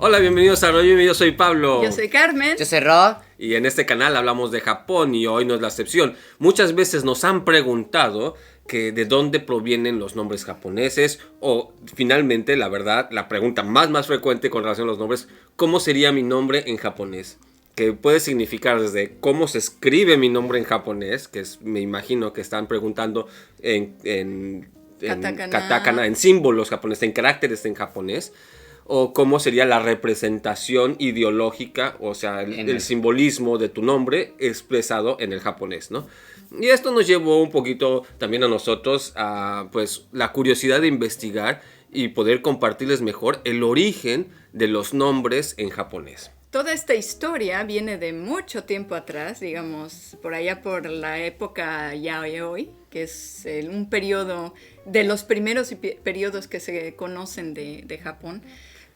Hola, bienvenidos a Rollo, yo soy Pablo. Yo soy Carmen. Yo soy Ro. Y en este canal hablamos de Japón y hoy no es la excepción. Muchas veces nos han preguntado que de dónde provienen los nombres japoneses o finalmente, la verdad, la pregunta más frecuente con relación a los nombres, ¿cómo sería mi nombre en japonés? Que puede significar desde cómo se escribe mi nombre en japonés, que es, me imagino que están preguntando en katakana, en símbolos japoneses, en caracteres en japonés, o cómo sería la representación ideológica, o sea, el simbolismo de tu nombre expresado en el japonés, ¿no? Y esto nos llevó un poquito también a nosotros a, pues, la curiosidad de investigar y poder compartirles mejor el origen de los nombres en japonés. Toda esta historia viene de mucho tiempo atrás, digamos, por allá por la época Yayoi, que es un periodo de los primeros periodos que se conocen de Japón.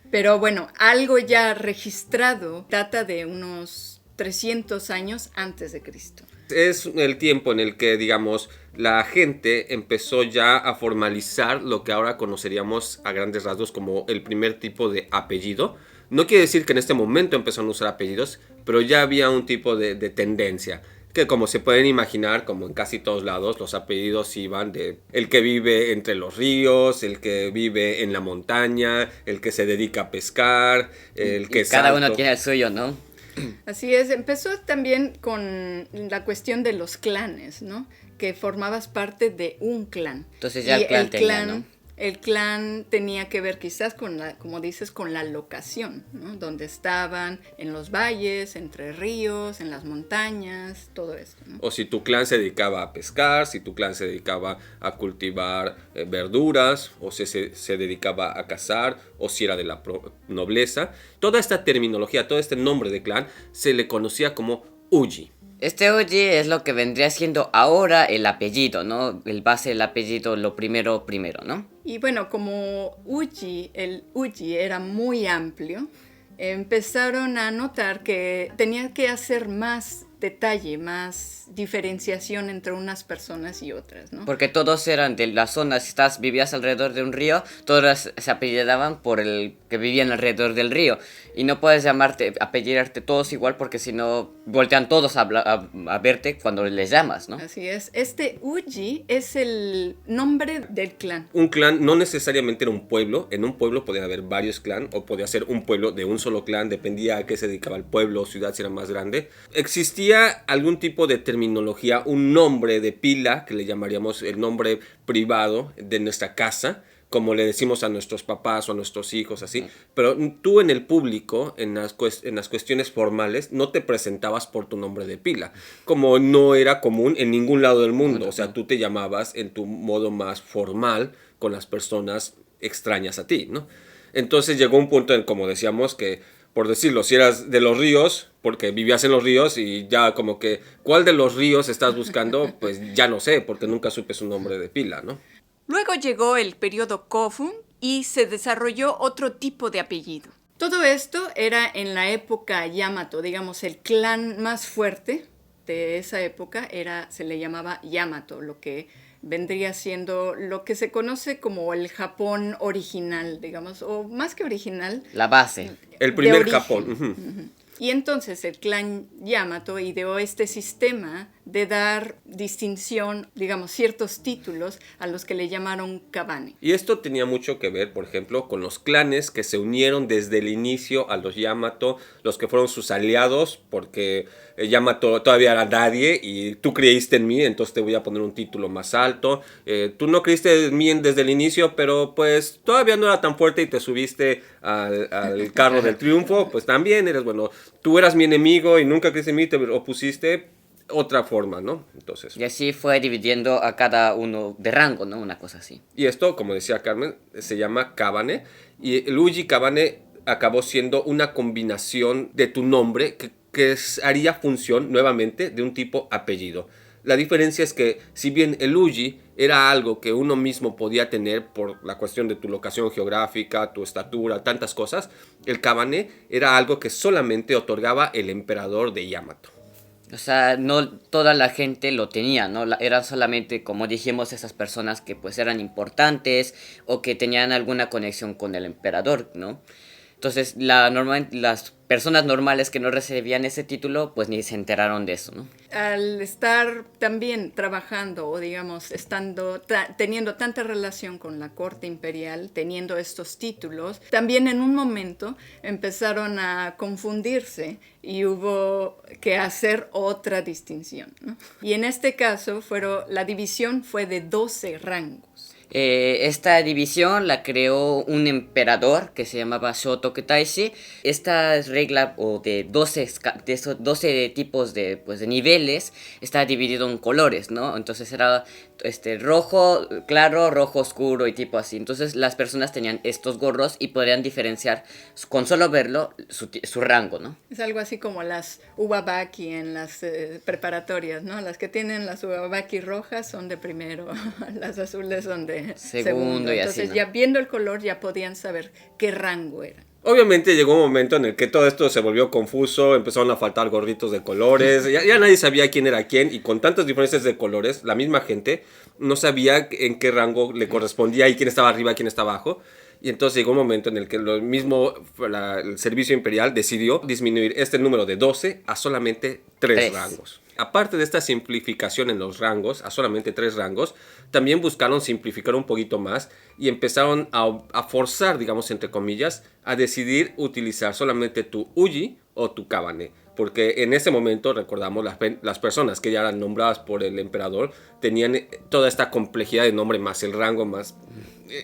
Pero bueno, algo ya registrado data de unos 300 años antes de Cristo. Es el tiempo en el que, digamos, la gente empezó ya a formalizar lo que ahora conoceríamos a grandes rasgos como el primer tipo de apellido. No quiere decir que en este momento empezaron a usar apellidos, pero ya había un tipo de tendencia. Que como se pueden imaginar, como en casi todos lados, los apellidos iban de el que vive entre los ríos, el que vive en la montaña, el que se dedica a pescar, el que cada uno tiene el suyo, ¿no? Así es, empezó también con la cuestión de los clanes, ¿no? Que formabas parte de un clan. Entonces ya el clan tenía, ¿no? El clan tenía que ver quizás con la, como dices, con la locación, ¿no? Donde estaban, en los valles, entre ríos, en las montañas, todo esto, ¿no? O si tu clan se dedicaba a pescar, si tu clan se dedicaba a cultivar verduras, o si se dedicaba a cazar, o si era de la nobleza. Toda esta terminología, todo este nombre de clan se le conocía como uji. Este Uji es lo que vendría siendo ahora el apellido, ¿no? El base del apellido, lo primero, ¿no? Y bueno, como el Uji era muy amplio, empezaron a notar que tenían que hacer más detalle, más diferenciación entre unas personas y otras, ¿no? Porque todos eran de la zona, si vivías alrededor de un río, todos se apellidaban por el que vivían alrededor del río. Y no puedes apellidarte todos igual porque si no, voltean todos a verte cuando les llamas, ¿no? Así es. Este Uji es el nombre del clan. Un clan no necesariamente era un pueblo. En un pueblo podía haber varios clans o podía ser un pueblo de un solo clan. Dependía a qué se dedicaba el pueblo o ciudad, si era más grande. Existía algún tipo de terminología, un nombre de pila, que le llamaríamos el nombre privado de nuestra casa, como le decimos a nuestros papás o a nuestros hijos, así. Pero tú en el público, en las cuestiones formales, no te presentabas por tu nombre de pila, como no era común en ningún lado del mundo. O sea, tú te llamabas en tu modo más formal con las personas extrañas a ti, ¿no? Entonces llegó un punto en, como decíamos, que, por decirlo, si eras de los ríos, porque vivías en los ríos y ya como que, ¿cuál de los ríos estás buscando? Pues ya no sé, porque nunca supe su nombre de pila, ¿no? Luego llegó el periodo Kofun y se desarrolló otro tipo de apellido. Todo esto era en la época Yamato, digamos, el clan más fuerte de esa época se le llamaba Yamato, lo que vendría siendo lo que se conoce como el Japón original, digamos, o más que original. La base. El primer Japón. Uh-huh. Y entonces el clan Yamato ideó este sistema de dar distinción, digamos, ciertos títulos a los que le llamaron kabane. Y esto tenía mucho que ver, por ejemplo, con los clanes que se unieron desde el inicio a los Yamato, los que fueron sus aliados, porque Yamato todavía era nadie y tú creíste en mí, entonces te voy a poner un título más alto. Tú no creíste en mí desde el inicio, pero pues todavía no era tan fuerte y te subiste al carro del triunfo, pues también eres bueno. Tú eras mi enemigo y nunca creíste en mí, te opusiste. Otra forma, ¿no? Entonces. Y así fue dividiendo a cada uno de rango, ¿no? Una cosa así. Y esto, como decía Carmen, se llama kabane. Y el uji kabane acabó siendo una combinación de tu nombre que haría función nuevamente de un tipo apellido. La diferencia es que si bien el uji era algo que uno mismo podía tener por la cuestión de tu locación geográfica, tu estatura, tantas cosas, el kabane era algo que solamente otorgaba el emperador de Yamato. O sea, no toda la gente lo tenía, ¿no? Eran solamente, como dijimos, esas personas que pues eran importantes o que tenían alguna conexión con el emperador, ¿no? Entonces, normalmente las personas normales que no recibían ese título, pues ni se enteraron de eso, ¿no? Al estar también trabajando o digamos teniendo tanta relación con la corte imperial, teniendo estos títulos, también en un momento empezaron a confundirse y hubo que hacer otra distinción, ¿no? Y en este caso la división fue de 12 rangos. Esta división la creó un emperador que se llamaba Shotoku Taishi. Esta regla o de 12 tipos de niveles está dividido en colores, ¿no? Entonces era rojo claro, rojo oscuro y tipo así. Entonces las personas tenían estos gorros y podrían diferenciar con solo verlo su rango, ¿no? Es algo así como las ubabaki en las preparatorias, ¿no? Las que tienen las ubabaki rojas son de primero, las azules son de segundo. Y Entonces así, ¿no? ya viendo el color ya podían saber qué rango era. Obviamente llegó un momento en el que todo esto se volvió confuso, empezaron a faltar gorritos de colores, ya nadie sabía quién era quién, y con tantas diferencias de colores, la misma gente no sabía en qué rango le correspondía y quién estaba arriba y quién estaba abajo. Y entonces llegó un momento en el que el servicio imperial decidió disminuir este número de 12 a solamente 3 rangos. Aparte de esta simplificación en los rangos, a solamente 3 rangos, también buscaron simplificar un poquito más y empezaron a forzar, digamos, entre comillas, a decidir utilizar solamente tu uji o tu kabane. Porque en ese momento, recordamos, las personas que ya eran nombradas por el emperador tenían toda esta complejidad de nombre más el rango más...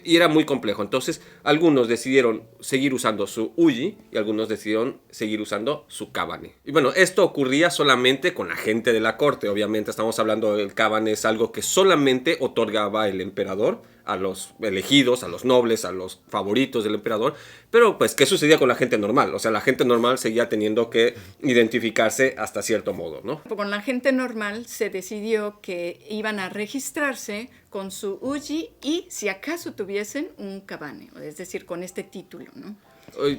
Y era muy complejo. Entonces, algunos decidieron seguir usando su uji y algunos decidieron seguir usando su kabane. Y bueno, esto ocurría solamente con la gente de la corte. Obviamente, estamos hablando del kabane, es algo que solamente otorgaba el emperador a los elegidos, a los nobles, a los favoritos del emperador. Pero, pues, ¿qué sucedía con la gente normal? O sea, la gente normal seguía teniendo que identificarse hasta cierto modo, ¿no? Con la gente normal se decidió que iban a registrarse con su uji y si acaso tuviesen un kabane, es decir, con este título, ¿no?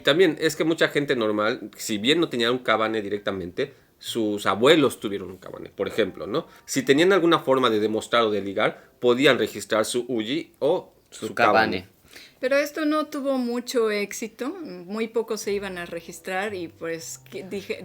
También es que mucha gente normal, si bien no tenía un kabane directamente, sus abuelos tuvieron un kabane, por ejemplo, ¿no? Si tenían alguna forma de demostrar o de ligar, podían registrar su uji o su kabane. Pero esto no tuvo mucho éxito, muy pocos se iban a registrar y pues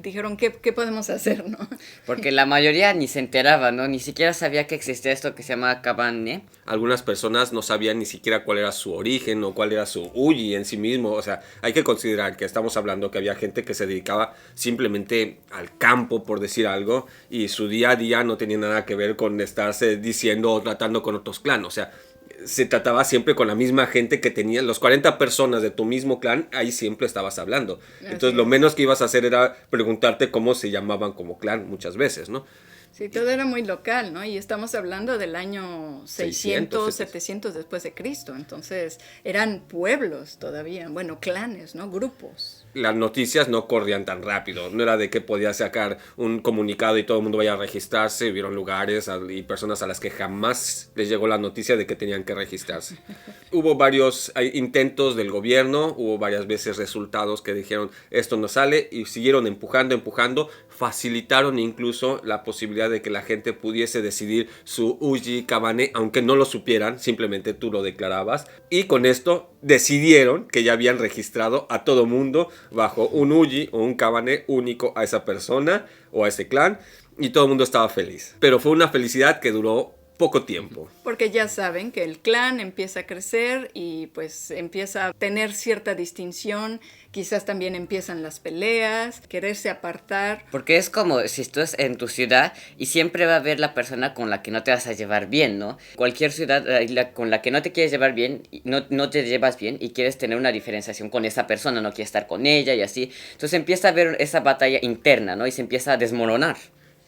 dijeron, ¿qué podemos hacer, no? Porque la mayoría ni se enteraba, ¿no? Ni siquiera sabía que existía esto que se llama kabane. Algunas personas no sabían ni siquiera cuál era su origen o cuál era su uji en sí mismo. O sea, hay que considerar que estamos hablando que había gente que se dedicaba simplemente al campo, por decir algo, y su día a día no tenía nada que ver con estarse diciendo o tratando con otros clans. O sea, se trataba siempre con la misma gente que tenía, los 40 personas de tu mismo clan, ahí siempre estabas hablando. Entonces lo menos que ibas a hacer era preguntarte cómo se llamaban como clan muchas veces, ¿no? Sí, todo era muy local, ¿no? Y estamos hablando del año 600, 700 después de Cristo. Entonces eran pueblos todavía, bueno, clanes, ¿no? Grupos. Las noticias no corrían tan rápido. No era de que podías sacar un comunicado y todo el mundo vaya a registrarse. Hubieron lugares y personas a las que jamás les llegó la noticia de que tenían que registrarse. Hubo varios intentos del gobierno, hubo varias veces resultados que dijeron esto no sale y siguieron empujando, facilitaron incluso la posibilidad de que la gente pudiese decidir su uji kabane, aunque no lo supieran, simplemente tú lo declarabas. Y con esto decidieron que ya habían registrado a todo mundo bajo un uji o un kabane único a esa persona o a ese clan y todo el mundo estaba feliz. Pero fue una felicidad que duró poco tiempo. Porque ya saben que el clan empieza a crecer y pues empieza a tener cierta distinción, quizás también empiezan las peleas, quererse apartar. Porque es como si estás en tu ciudad y siempre va a haber la persona con la que no te vas a llevar bien, ¿no? Cualquier ciudad con la que no te quieres llevar bien, no te llevas bien y quieres tener una diferenciación con esa persona, no quieres estar con ella y así. Entonces empieza a haber esa batalla interna, ¿no? Y se empieza a desmoronar.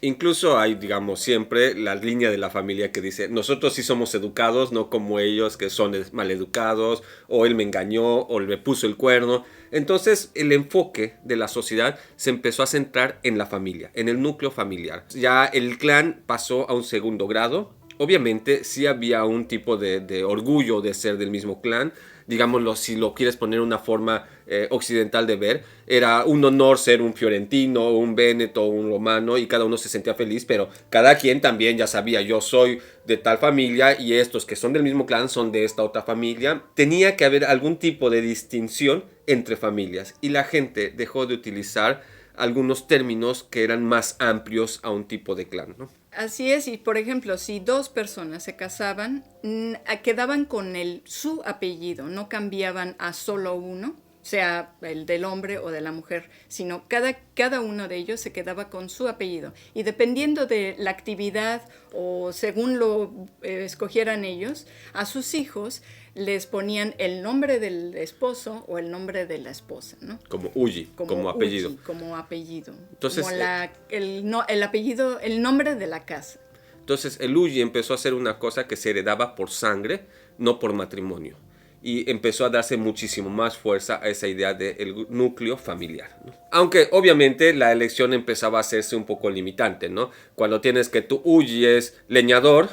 Incluso hay, digamos, siempre la línea de la familia que dice, nosotros sí somos educados, no como ellos que son maleducados, o él me engañó, o me puso el cuerno. Entonces el enfoque de la sociedad se empezó a centrar en la familia, en el núcleo familiar. Ya el clan pasó a un segundo grado, obviamente sí había un tipo de orgullo de ser del mismo clan. Digámoslo, si lo quieres poner una forma occidental de ver, era un honor ser un fiorentino, un véneto, un romano, y cada uno se sentía feliz, pero cada quien también ya sabía, yo soy de tal familia y estos que son del mismo clan son de esta otra familia. Tenía que haber algún tipo de distinción entre familias, y la gente dejó de utilizar algunos términos que eran más amplios a un tipo de clan, ¿no? Así es, y por ejemplo, si dos personas se casaban, quedaban con su apellido, no cambiaban a solo uno, sea el del hombre o de la mujer, sino cada uno de ellos se quedaba con su apellido. Y dependiendo de la actividad o según lo escogieran ellos, a sus hijos les ponían el nombre del esposo o el nombre de la esposa, ¿no? Como Uji, como apellido. Uji, como apellido. Entonces, como el apellido, el nombre de la casa. Entonces el Uji empezó a ser una cosa que se heredaba por sangre, no por matrimonio. Y empezó a darse muchísimo más fuerza a esa idea del núcleo familiar, ¿no? Aunque obviamente la elección empezaba a hacerse un poco limitante, ¿no? Cuando tienes que tu Uji es leñador,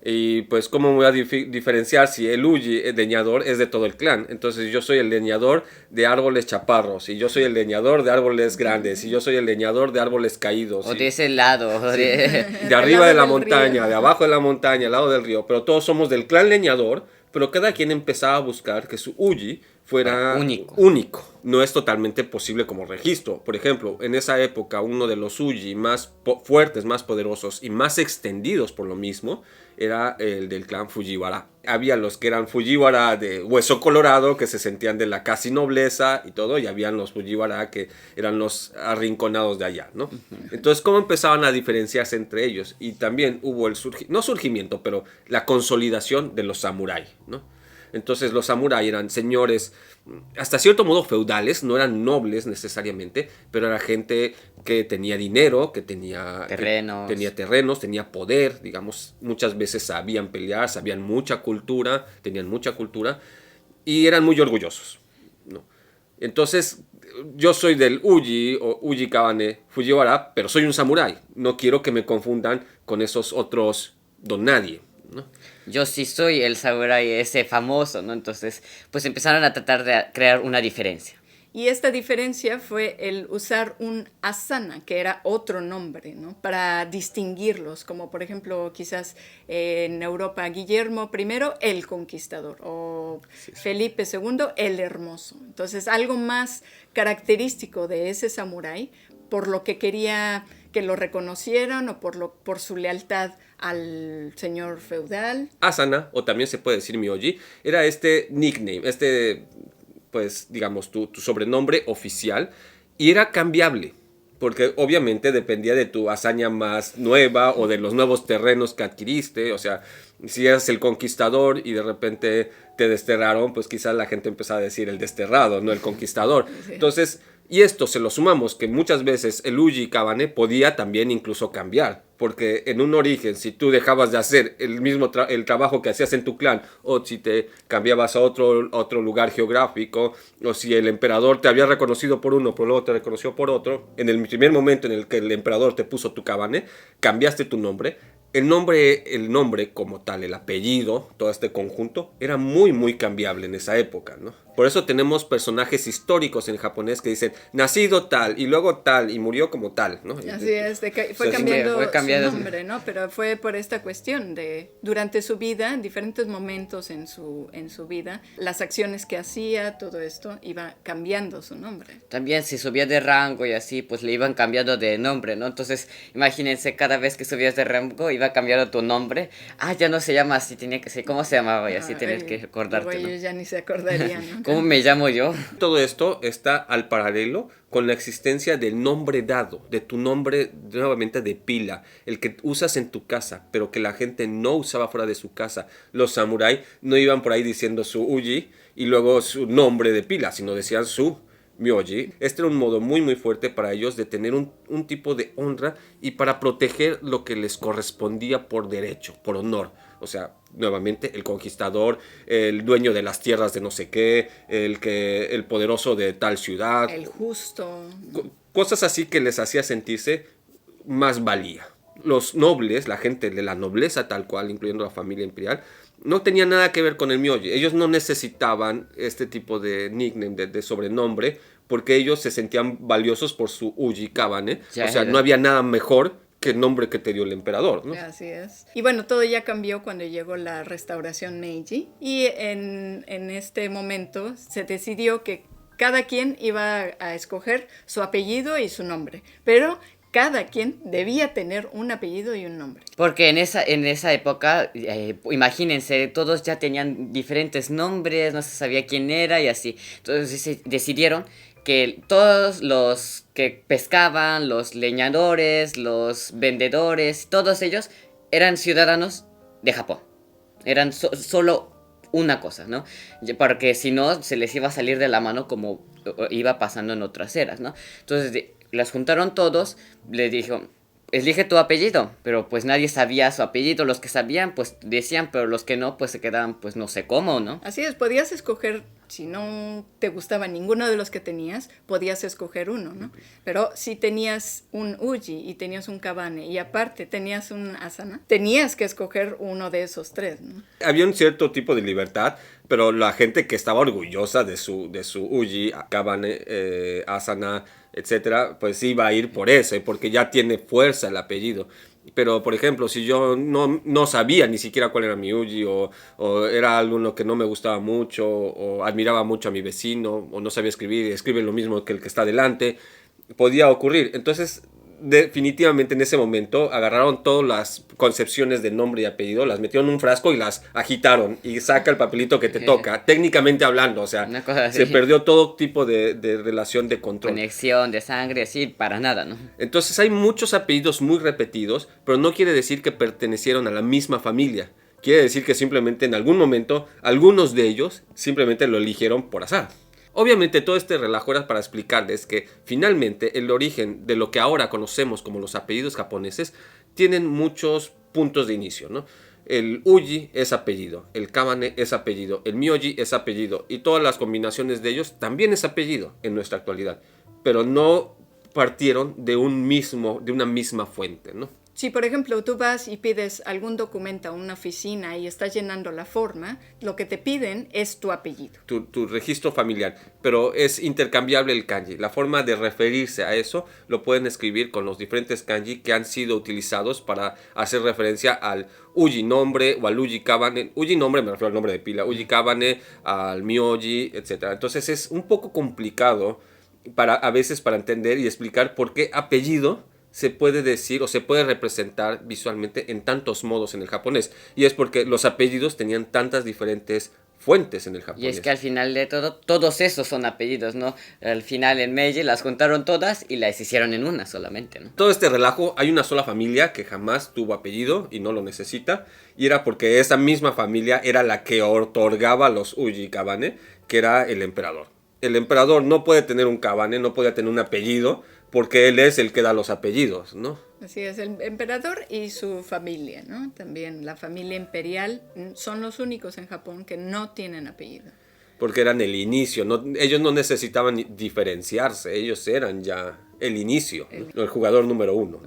y pues cómo voy a diferenciar si el Uji, el leñador, es de todo el clan. Entonces yo soy el leñador de árboles chaparros, y yo soy el leñador de árboles grandes, y yo soy el leñador de árboles caídos. O de ese lado. Sí. De arriba de la montaña, río. de abajo de la montaña, al lado del río. Pero todos somos del clan leñador, pero cada quien empezaba a buscar que su Uji fuera único. No es totalmente posible como registro. Por ejemplo, en esa época uno de los Uji más fuertes, más poderosos y más extendidos por lo mismo era el del clan Fujiwara. Había los que eran Fujiwara de hueso colorado, que se sentían de la casi nobleza y todo, y habían los Fujiwara que eran los arrinconados de allá, ¿no? Entonces, ¿cómo empezaban a diferenciarse entre ellos? Y también hubo no surgimiento, pero la consolidación de los samurái, ¿no? Entonces los samurái eran señores hasta cierto modo feudales, no eran nobles necesariamente, pero era gente que tenía dinero, que tenía terrenos, tenía poder, digamos, muchas veces sabían pelear, sabían mucha cultura, tenían mucha cultura y eran muy orgullosos, ¿no? Entonces, yo soy del Uji o Uji Kabane Fujiwara, pero soy un samurái. No quiero que me confundan con esos otros don nadie, ¿no? Yo sí soy el samurái ese famoso, ¿no? Entonces, pues empezaron a tratar de crear una diferencia. Y esta diferencia fue el usar un asana, que era otro nombre, ¿no? Para distinguirlos, como por ejemplo quizás en Europa Guillermo I el Conquistador o Felipe II el Hermoso. Entonces algo más característico de ese samurái, por lo que quería que lo reconocieran o por su lealtad al señor feudal. Asana, o también se puede decir Myoji, era este nickname, pues digamos tu sobrenombre oficial, y era cambiable, porque obviamente dependía de tu hazaña más nueva o de los nuevos terrenos que adquiriste. O sea, si eras el conquistador y de repente te desterraron, pues quizás la gente empezaba a decir el desterrado, no el conquistador. Sí. Entonces, y esto se lo sumamos que muchas veces el Uji Kabane podía también incluso cambiar, porque en un origen, si tú dejabas de hacer el trabajo que hacías en tu clan, o si te cambiabas a otro lugar geográfico, o si el emperador te había reconocido por uno, pero luego te reconoció por otro, en el primer momento en el que el emperador te puso tu Kabane, cambiaste tu nombre. El nombre como tal, el apellido, todo este conjunto, era muy, muy cambiable en esa época, ¿no? Por eso tenemos personajes históricos en japonés que dicen, nacido tal, y luego tal, y murió como tal, ¿no? Así es, fue cambiando su nombre, ¿no? Pero fue por esta cuestión de, durante su vida, en diferentes momentos en su vida, las acciones que hacía, todo esto, iba cambiando su nombre. También si subía de rango y así, pues le iban cambiando de nombre, ¿no? Entonces, imagínense, cada vez que subías de rango, iba cambiando tu nombre. Ah, ya no se llama así, tenía que ser, ¿cómo se llamaba? Y así tener que acordarte, ¿no? Ellos ya ni se acordarían, ¿no? ¿Cómo me llamo yo? Todo esto está al paralelo con la existencia del nombre dado, de tu nombre nuevamente de pila, el que usas en tu casa, pero que la gente no usaba fuera de su casa. Los samurái no iban por ahí diciendo su Uji y luego su nombre de pila, sino decían su Myoji. Este era un modo muy muy fuerte para ellos de tener un tipo de honra y para proteger lo que les correspondía por derecho, por honor. O sea, nuevamente el conquistador, el dueño de las tierras de no sé qué, el poderoso de tal ciudad. El justo. Cosas así que les hacía sentirse más valía. Los nobles, la gente de la nobleza tal cual, incluyendo la familia imperial, no tenía nada que ver con el Myoji. Ellos no necesitaban este tipo de nickname, de sobrenombre, porque ellos se sentían valiosos por su Uji Kabane. Ya O sea, era. no había nada mejor que el nombre que te dio el emperador, ¿no? Así es. Y bueno, todo ya cambió cuando llegó la restauración Meiji. Y en este momento se decidió que cada quien iba a escoger su apellido y su nombre. Pero cada quien debía tener un apellido y un nombre. Porque en esa época, imagínense, todos ya tenían diferentes nombres, no se sabía quién era y así. Entonces decidieron que todos los que pescaban, los leñadores, los vendedores, todos ellos eran ciudadanos de Japón. Eran solo una cosa, ¿no? Porque si no, se les iba a salir de la mano como iba pasando en otras eras, ¿no? Entonces las juntaron todos, le dijo, elige tu apellido, pero pues nadie sabía su apellido, los que sabían pues decían, pero los que no pues se quedaban pues no sé cómo, ¿no? Así es, podías escoger, si no te gustaba ninguno de los que tenías, podías escoger uno, ¿no? Pero si tenías un Uji y tenías un Kabane y aparte tenías un Asana, tenías que escoger uno de esos tres, ¿no? Había un cierto tipo de libertad, pero la gente que estaba orgullosa de su Uji, Kabane, Asana, etcétera, pues iba a ir por ese, porque ya tiene fuerza el apellido. Pero, por ejemplo, si yo no sabía ni siquiera cuál era mi Uji, o era alguno que no me gustaba mucho, o admiraba mucho a mi vecino, o no sabía escribir, y escribe lo mismo que el que está delante, podía ocurrir. Entonces, definitivamente en ese momento agarraron todas las concepciones de nombre y apellido, las metieron en un frasco y las agitaron y saca el papelito que te toca, técnicamente hablando, o sea, Una cosa así. se perdió todo tipo de relación de control. Conexión de sangre, así, para nada, ¿no? Entonces hay muchos apellidos muy repetidos, pero no quiere decir que pertenecieron a la misma familia. Quiere decir que simplemente en algún momento algunos de ellos simplemente lo eligieron por azar. Obviamente todo este relajo era para explicarles que finalmente el origen de lo que ahora conocemos como los apellidos japoneses tienen muchos puntos de inicio, ¿no? El Uji es apellido, el Kabane es apellido, el Myoji es apellido y todas las combinaciones de ellos también es apellido en nuestra actualidad, pero no partieron de una misma fuente, ¿no? Si, por ejemplo, tú vas y pides algún documento a una oficina y estás llenando la forma, lo que te piden es tu apellido. Tu registro familiar, pero es intercambiable el kanji. La forma de referirse a eso lo pueden escribir con los diferentes kanji que han sido utilizados para hacer referencia al Uji nombre o al Uji Kabane. Uji nombre me refiero al nombre de pila, Uji Kabane, al Myoji, etc. Entonces es un poco complicado a veces para entender y explicar por qué apellido se puede decir o se puede representar visualmente en tantos modos en el japonés. Y es porque los apellidos tenían tantas diferentes fuentes en el japonés. Y es que al final de todo, todos esos son apellidos, ¿no? Al final en Meiji las juntaron todas y las hicieron en una solamente, ¿no? Todo este relajo, hay una sola familia que jamás tuvo apellido y no lo necesita. Y era porque esa misma familia era la que otorgaba los Uji Kabane, que era el emperador. El emperador no puede tener un Kabane, no puede tener un apellido, porque él es el que da los apellidos, ¿no? Así es, el emperador y su familia, ¿no? También la familia imperial son los únicos en Japón que no tienen apellido. Porque eran el inicio, ellos no necesitaban diferenciarse, ellos eran ya el inicio, ¿no? El jugador número uno.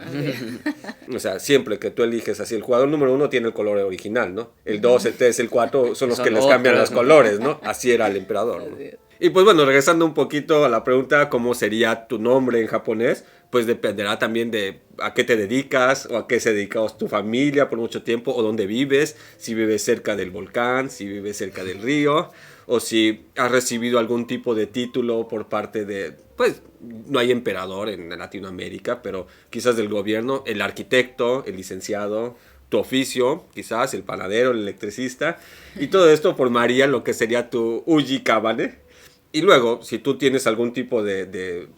O sea, siempre que tú eliges así, el jugador número uno tiene el color original, ¿no? El 2, el 3, el 4 son los que les cambian los colores, ¿no? Así era el emperador, ¿no? Y pues bueno, regresando un poquito a la pregunta, ¿cómo sería tu nombre en japonés? Pues dependerá también de a qué te dedicas o a qué se dedicó tu familia por mucho tiempo o dónde vives, si vives cerca del volcán, si vives cerca del río o si has recibido algún tipo de título por parte de, pues no hay emperador en Latinoamérica, pero quizás del gobierno, el arquitecto, el licenciado, tu oficio, quizás el panadero, el electricista, y todo esto formaría lo que sería tu Uji Kabane. Y luego, si tú tienes algún tipo de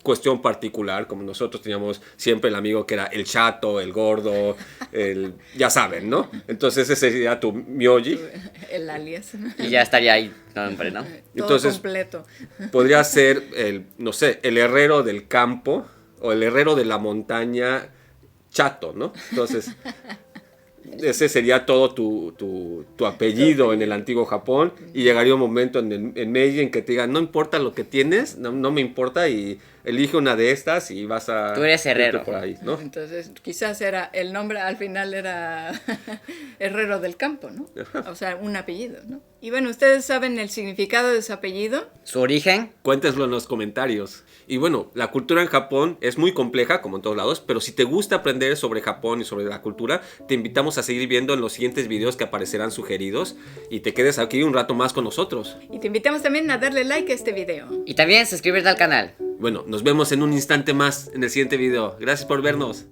cuestión particular, como nosotros teníamos siempre el amigo que era el chato, el gordo, ya saben, ¿no? Entonces ese sería tu Myoji. El alias. Y ya estaría ahí nombre, ¿no? Todo Entonces, completo. podría ser no sé, el herrero del campo o el herrero de la montaña chato, ¿no? Entonces, ese sería todo tu apellido en el antiguo Japón y llegaría un momento en Meiji en que te digan, no importa lo que tienes, no me importa y elige una de estas y vas a... Tú eres herrero. irte por ahí, ¿no? Entonces, quizás era el nombre, al final era Herrero del Campo, ¿no? O sea, un apellido, ¿no? Y bueno, ¿ustedes saben el significado de su apellido? Su origen. Cuéntenlo en los comentarios. Y bueno, la cultura en Japón es muy compleja, como en todos lados, pero si te gusta aprender sobre Japón y sobre la cultura, te invitamos a seguir viendo en los siguientes videos que aparecerán sugeridos y te quedes aquí un rato más con nosotros. Y te invitamos también a darle like a este video. Y también suscribirte al canal. Bueno, nos vemos en un instante más en el siguiente video. Gracias por vernos.